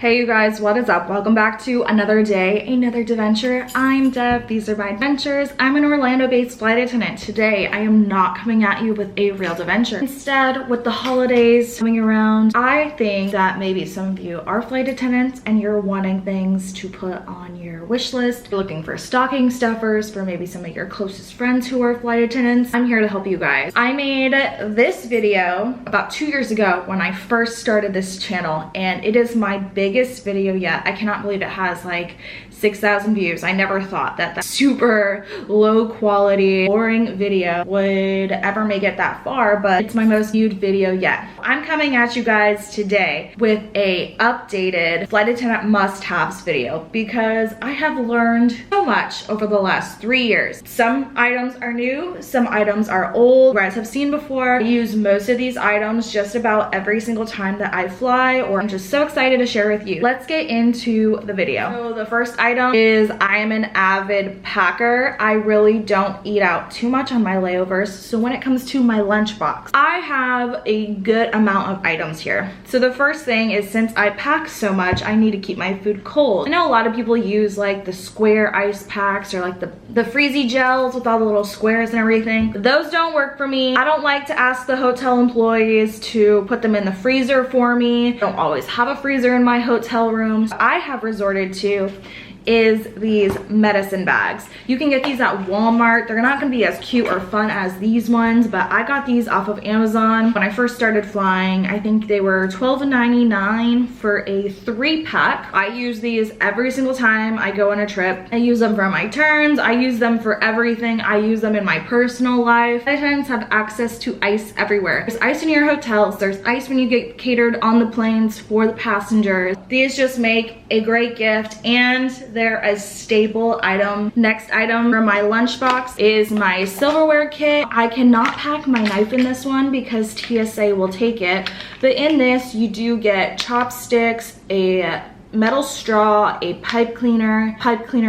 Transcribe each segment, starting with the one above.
Hey you guys, what is up? Welcome back to another day, another adventure. I'm Deb, these are my adventures. I'm an Orlando-based flight attendant. Today, I am not coming at you with a real adventure. Instead, with the holidays coming around, I think that maybe some of you are flight attendants and you're wanting things to put on your wish list. You're looking for stocking stuffers for maybe some of your closest friends who are flight attendants. I'm here to help you guys. I made this video about 2 years ago when I first started this channel, and it is my biggest video yet. I cannot believe it has like 6,000 views. I never thought that that super low quality, boring video would ever make it that far, but it's my most viewed video yet. I'm coming at you guys today with a updated flight attendant must-haves video because I have learned so much over the last 3 years. Some items are new, some items are old, you guys have seen before. I use most of these items just about every single time that I fly, or I'm just so excited to share with you. Let's get into the video. So the first item is I am an avid packer. I really don't eat out too much on my layovers, so when it comes to my lunchbox, I have a good amount of items here. So the first thing is, since I pack so much, I need to keep my food cold. I know a lot of people use like the square ice packs or like the freezy gels with all the little squares and everything. Those don't work for me. I don't like to ask the hotel employees to put them in the freezer for me. I don't always have a freezer in my hotel room. What I have resorted to is these medicine bags. You can get these at Walmart. They're not gonna be as cute or fun as these ones, but I got these off of Amazon. When I first started flying, I think they were $12.99 for a 3-pack. I use these every single time I go on a trip. I use them for my turns. I use them for everything. I use them in my personal life. Flight attendants have access to ice everywhere. There's ice in your hotels. There's ice when you get catered on the planes for the passengers. These just make a great gift, and they're a staple item. Next item for my lunchbox is my silverware kit. I cannot pack my knife in this one because TSA will take it, but in this you do get chopsticks, a metal straw, a pipe cleaner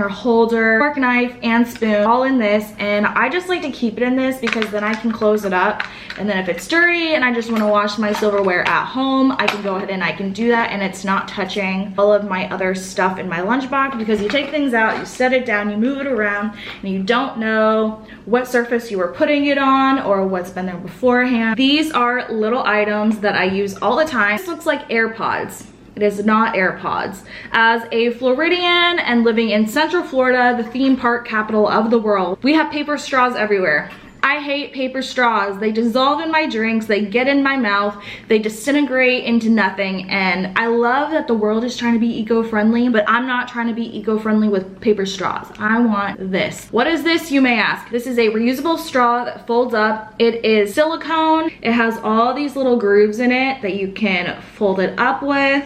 holder, fork, knife, and spoon, all in this. And I just like to keep it in this because then I can close it up, and then if it's dirty and I just want to wash my silverware at home, I can go ahead and I can do that, and it's not touching all of my other stuff in my lunchbox, because you take things out, you set it down, you move it around, and you don't know what surface you were putting it on or what's been there beforehand. These are little items that I use all the time. This looks like AirPods. It is not AirPods. As a Floridian and living in Central Florida, the theme park capital of the world, we have paper straws everywhere. I hate paper straws. They dissolve in my drinks, they get in my mouth, they disintegrate into nothing, and I love that the world is trying to be eco-friendly, but I'm not trying to be eco-friendly with paper straws. I want this. What is this, you may ask? This is a reusable straw that folds up. It is silicone. It has all these little grooves in it that you can fold it up with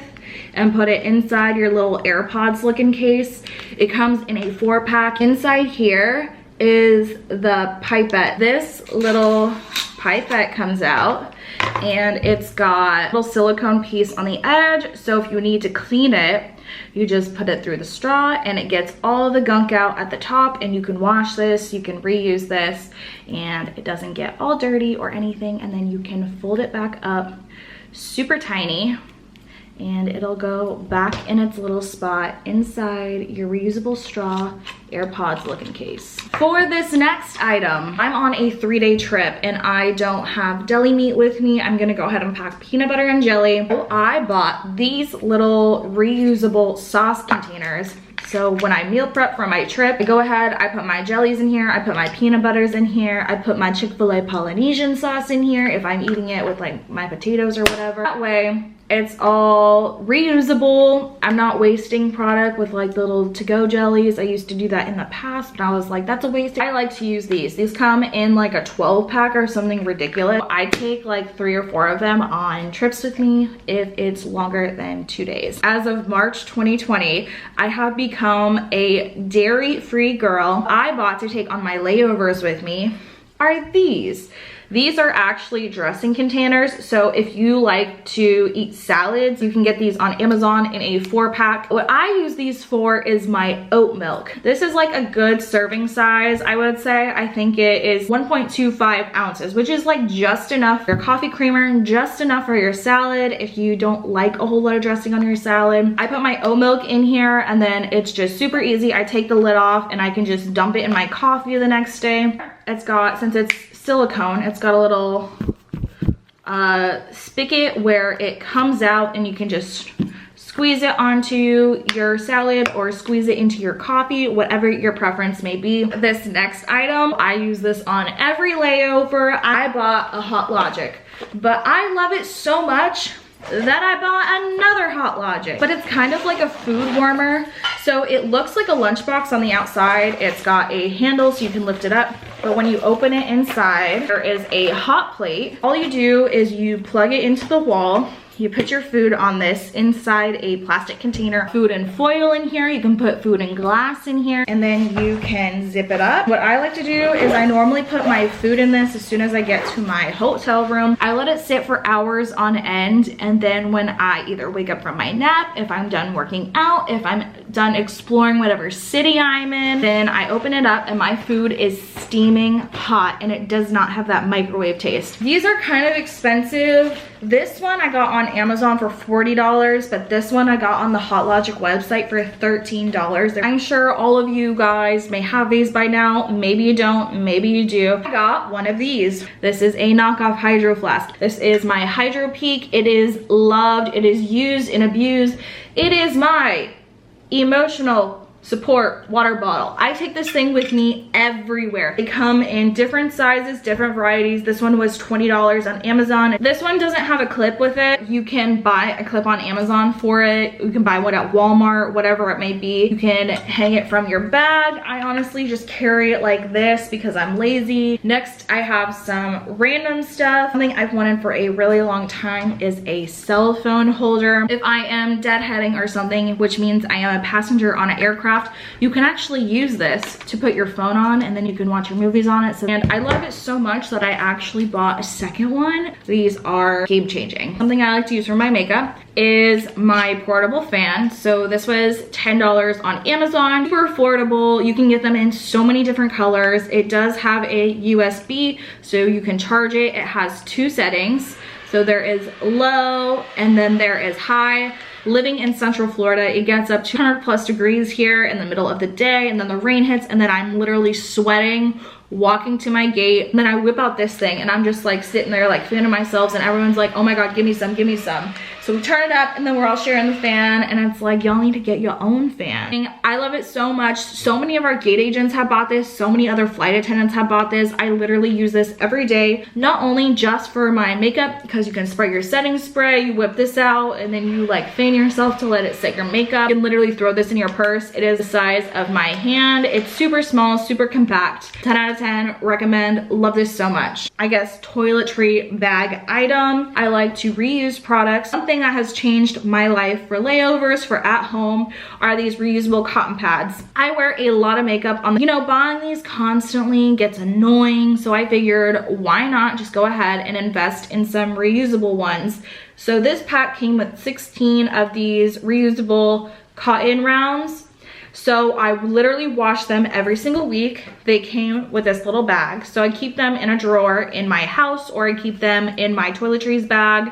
and put it inside your little AirPods looking case. It comes in a 4-pack. Inside here is the pipette. This little pipette comes out, and it's got a little silicone piece on the edge, so if you need to clean it, you just put it through the straw and it gets all the gunk out at the top, and you can wash this, you can reuse this, and it doesn't get all dirty or anything, and then you can fold it back up super tiny, and it'll go back in its little spot inside your reusable straw AirPods looking case. For this next item, I'm on a 3-day trip and I don't have deli meat with me. I'm gonna go ahead and pack peanut butter and jelly. So I bought these little reusable sauce containers. So when I meal prep for my trip, I go ahead, I put my jellies in here, I put my peanut butters in here, I put my Chick-fil-A Polynesian sauce in here if I'm eating it with like my potatoes or whatever. That way, it's all reusable. I'm not wasting product with like the little to-go jellies. I used to do that in the past, but I was like, that's a waste. I like to use these. These come in like a 12-pack or something ridiculous. I take like 3 or 4 of them on trips with me if it's longer than 2 days. As of March 2020, I have become a dairy-free girl. I bought to take on my layovers with me are these. These are actually dressing containers. So if you like to eat salads, you can get these on Amazon in a 4-pack. What I use these for is my oat milk. This is like a good serving size, I would say. I think it is 1.25 ounces, which is like just enough for your coffee creamer, just enough for your salad if you don't like a whole lot of dressing on your salad. I put my oat milk in here and then it's just super easy. I take the lid off and I can just dump it in my coffee the next day. It's got, since it's silicone, it's got a little spigot where it comes out and you can just squeeze it onto your salad or squeeze it into your coffee, whatever your preference may be. This next item, I use this on every layover. I bought a Hot Logic, but I love it so much that I bought another Hot Logic. But it's kind of like a food warmer. So it looks like a lunchbox on the outside. It's got a handle so you can lift it up. But when you open it inside, there is a hot plate. All you do is you plug it into the wall. You put your food on this inside a plastic container. Food and foil in here. You can put food and glass in here. And then you can zip it up. What I like to do is I normally put my food in this as soon as I get to my hotel room. I let it sit for hours on end. And then when I either wake up from my nap, if I'm done working out, if I'm done exploring whatever city I'm in, then I open it up and my food is steaming hot and it does not have that microwave taste. These are kind of expensive. This one I got on Amazon for $40, but this one I got on the Hot Logic website for $13. I'm sure all of you guys may have these by now. Maybe you don't, maybe you do. I got one of these. This is a knockoff Hydro Flask. This is my Hydro Peak. It is loved, it is used and abused. It is my emotional support water bottle. I take this thing with me everywhere. They come in different sizes, different varieties. This one was $20 on Amazon. This one doesn't have a clip with it. You can buy a clip on Amazon for it. You can buy one at Walmart, whatever it may be. You can hang it from your bag. I honestly just carry it like this because I'm lazy. Next, I have some random stuff. Something I've wanted for a really long time is a cell phone holder. If I am deadheading or something, which means I am a passenger on an aircraft, you can actually use this to put your phone on and then you can watch your movies on it. And I love it so much that I actually bought a second one. These are game changing. Something I like to use for my makeup is my portable fan. So this was $10 on Amazon. Super affordable. You can get them in so many different colors. It does have a USB so you can charge it. It has 2 settings. So there is low and then there is high. Living in Central Florida, it gets up to 200+ degrees here in the middle of the day, and then the rain hits and then I'm literally sweating walking to my gate. And then I whip out this thing and I'm just like sitting there like fanning myself and everyone's like, oh my God, give me some, give me some. So we turn it up and then we're all sharing the fan and it's like, y'all need to get your own fan. I love it so much. So many of our gate agents have bought this. So many other flight attendants have bought this. I literally use this every day, not only just for my makeup, because you can spray your setting spray, you whip this out and then you like fan yourself to let it set your makeup. You can literally throw this in your purse. It is the size of my hand. It's super small, super compact. 10 out of 10, recommend, love this so much. I guess toiletry bag item. I like to reuse products. Something that has changed my life for layovers, for at home, are these reusable cotton pads. I wear a lot of makeup on, you know, buying these constantly gets annoying. So I figured why not just go ahead and invest in some reusable ones. So this pack came with 16 of these reusable cotton rounds. So I literally wash them every single week. They came with this little bag. So I keep them in a drawer in my house or I keep them in my toiletries bag.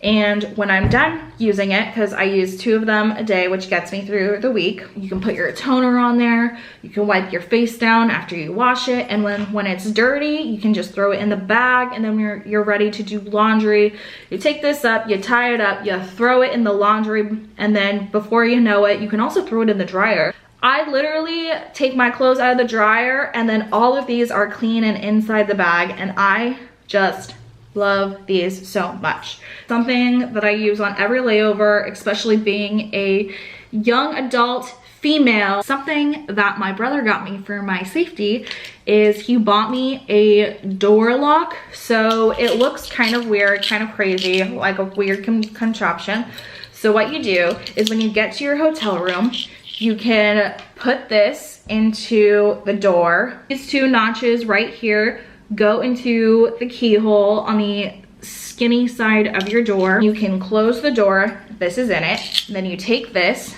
And when I'm done using it, because I use 2 of them a day, which gets me through the week, you can put your toner on there. You can wipe your face down after you wash it. And when it's dirty, you can just throw it in the bag. And then when you're ready to do laundry, you take this up, you tie it up, you throw it in the laundry. And then before you know it, you can also throw it in the dryer. I literally take my clothes out of the dryer and then all of these are clean and inside the bag. And I just love these so much. Something that I use on every layover, especially being a young adult female. Something that my brother got me for my safety is he bought me a door lock. So it looks kind of weird, kind of crazy, like a weird contraption. So what you do is when you get to your hotel room, you can put this into the door. These 2 notches right here go into the keyhole on the skinny side of your door. You can close the door. This is in it. Then you take this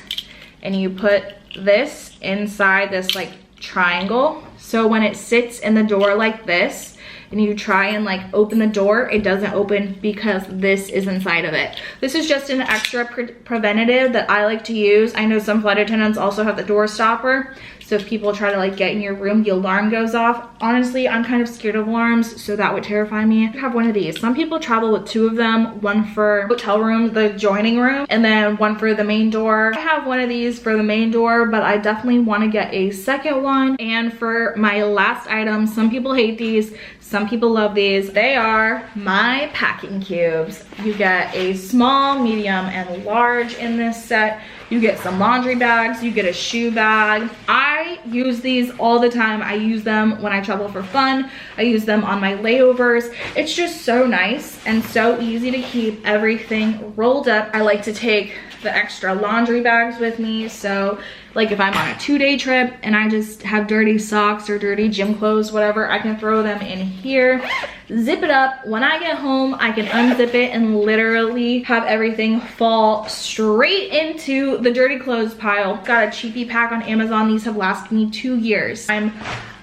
and you put this inside this like triangle. So when it sits in the door like this, and you try and like open the door, it doesn't open because this is inside of it. This is just an extra preventative that I like to use. I know some flight attendants also have the door stopper. So if people try to like get in your room, the alarm goes off. Honestly, I'm kind of scared of alarms, so that would terrify me. I have one of these. Some people travel with two of them, one for hotel room, the joining room, and then one for the main door. I have one of these for the main door, but I definitely want to get a second one. And for my last item, some people hate these, some people love these. They are my packing cubes. You get a small, medium, and large in this set. You get some laundry bags, you get a shoe bag. I use these all the time. I use them when I travel for fun. I use them on my layovers. It's just so nice and so easy to keep everything rolled up. I like to take the extra laundry bags with me. So like if I'm on a 2-day trip and I just have dirty socks or dirty gym clothes, whatever, I can throw them in here, zip it up. When I get home, I can unzip it and literally have everything fall straight into the dirty clothes pile. Got a cheapie pack on Amazon. These have lasted me 2 years. I'm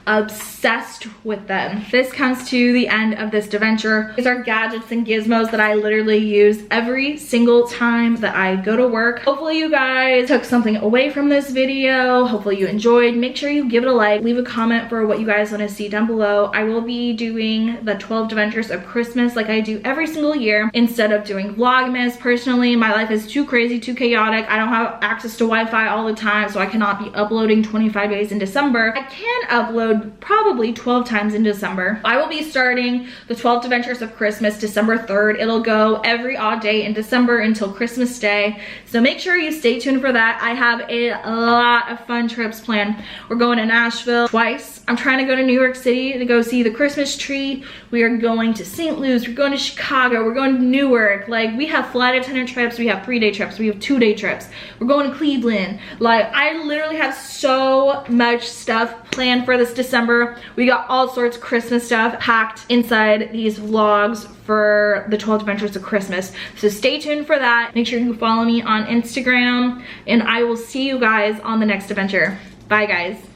obsessed with them. This comes to the end of this adventure. These are gadgets and gizmos that I literally use every single time that I go to work. Hopefully you guys took something away from this video. Hopefully you enjoyed. Make sure you give it a like, leave a comment for what you guys want to see down below. I will be doing the 12 adventures of Christmas like I do every single year instead of doing Vlogmas. Personally, my life is too crazy, too chaotic. I don't have access to Wi-Fi all the time, so I cannot be uploading 25 days in December. I can upload probably 12 times in December. I will be starting the 12 Adventures of Christmas December 3rd. It'll go every odd day in December until Christmas Day. So make sure you stay tuned for that. I have a lot of fun trips planned. We're going to Nashville twice. I'm trying to go to New York City to go see the Christmas tree. We are going to St. Louis. We're going to Chicago. We're going to Newark. Like, we have flight attendant trips. We have 3-day trips. We have 2-day trips. We're going to Cleveland. Like, I literally have so much stuff planned for this December. We got all sorts of Christmas stuff packed inside these vlogs for the 12 Adventures of Christmas. So stay tuned for that. Make sure you follow me on Instagram, and I will see you guys on the next adventure. Bye, guys.